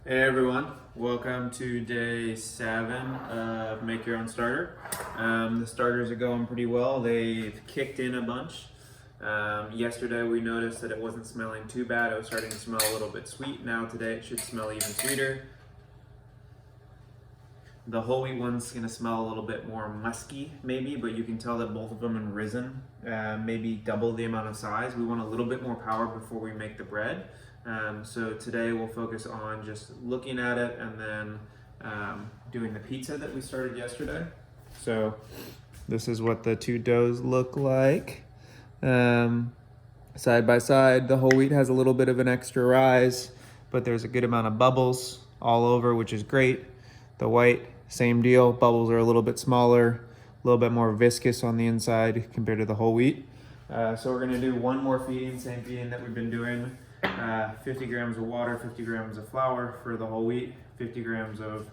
Hey everyone, welcome to day 7 of Make Your Own Starter. The starters are going pretty well. They've kicked in a bunch. Yesterday we noticed that it wasn't smelling too bad. It was starting to smell a little bit sweet. Now today it should smell even sweeter. The whole wheat one's gonna smell a little bit more musky maybe, but you can tell that both of them have risen, maybe double the amount of size. We want a little bit more power before we make the bread. So today we'll focus on just looking at it and then doing the pizza that we started yesterday. So this is what the two doughs look like. Side by side, the whole wheat has a little bit of an extra rise, but there's a good amount of bubbles all over, which is great. The white, same deal, bubbles are a little bit smaller, a little bit more viscous on the inside compared to the whole wheat. So we're gonna do one more feeding, same feeding that we've been doing. 50 grams of water, 50 grams of flour for the whole wheat, 50 grams of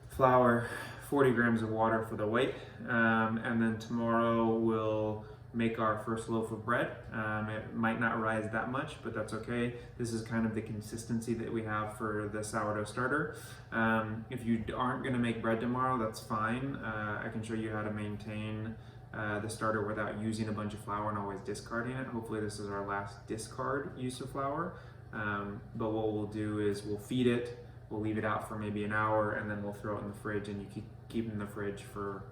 flour, 40 grams of water for the white. And then tomorrow we'll make our first loaf of bread. It might not rise that much, but that's okay. This is kind of the consistency that we have for the sourdough starter. If you aren't gonna make bread tomorrow, that's fine. I can show you how to maintain the starter without using a bunch of flour and always discarding it. Hopefully this is our last discard use of flour. But what we'll do is we'll feed it, we'll leave it out for maybe an hour, and then we'll throw it in the fridge, and you keep it in the fridge for,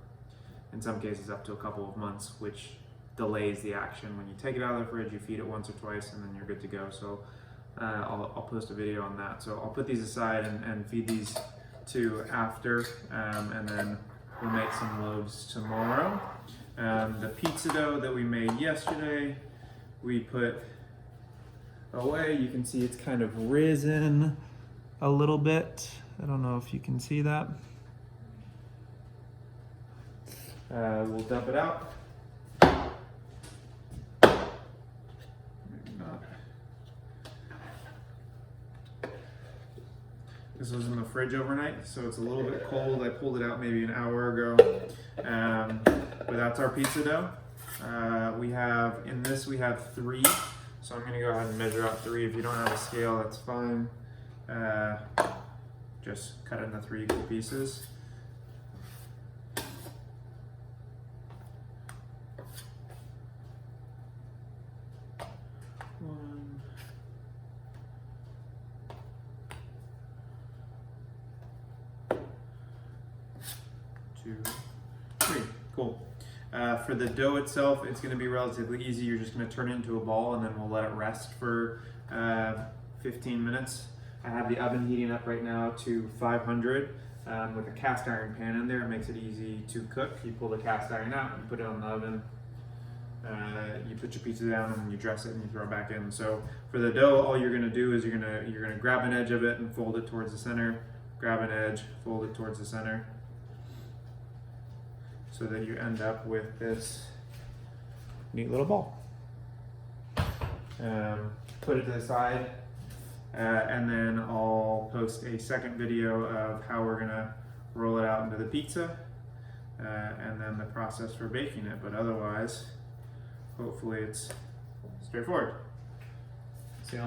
in some cases, up to a couple of months, which delays the action. When you take it out of the fridge, you feed it once or twice, and then you're good to go. So I'll post a video on that. So I'll put these aside and feed these two after, and then we'll make some loaves tomorrow. The pizza dough that we made yesterday, we put away. You can see it's kind of risen a little bit. I don't know if you can see that. We'll dump it out. Maybe not. This was in the fridge overnight, so it's a little bit cold. I pulled it out maybe an hour ago. But that's our pizza dough. In this we have 3, so I'm gonna go ahead and measure out 3. If you don't have a scale, that's fine. Just cut it into 3 equal pieces. One, 2, 3. Cool. For the dough itself, it's going to be relatively easy. You're just going to turn it into a ball, and then we'll let it rest for 15 minutes. I have the oven heating up right now to 500 with a cast iron pan in there. It makes it easy to cook. You pull the cast iron out, you put it on the oven, you put your pizza down, and you dress it and you throw it back in. So for the dough, all you're going to do is you're going to grab an edge of it and fold it towards the center. Grab an edge, fold it towards the center, so that you end up with this neat little ball. Put it to the side, and then I'll post a second video of how we're gonna roll it out into the pizza, and then the process for baking it. But otherwise, hopefully it's straightforward. See you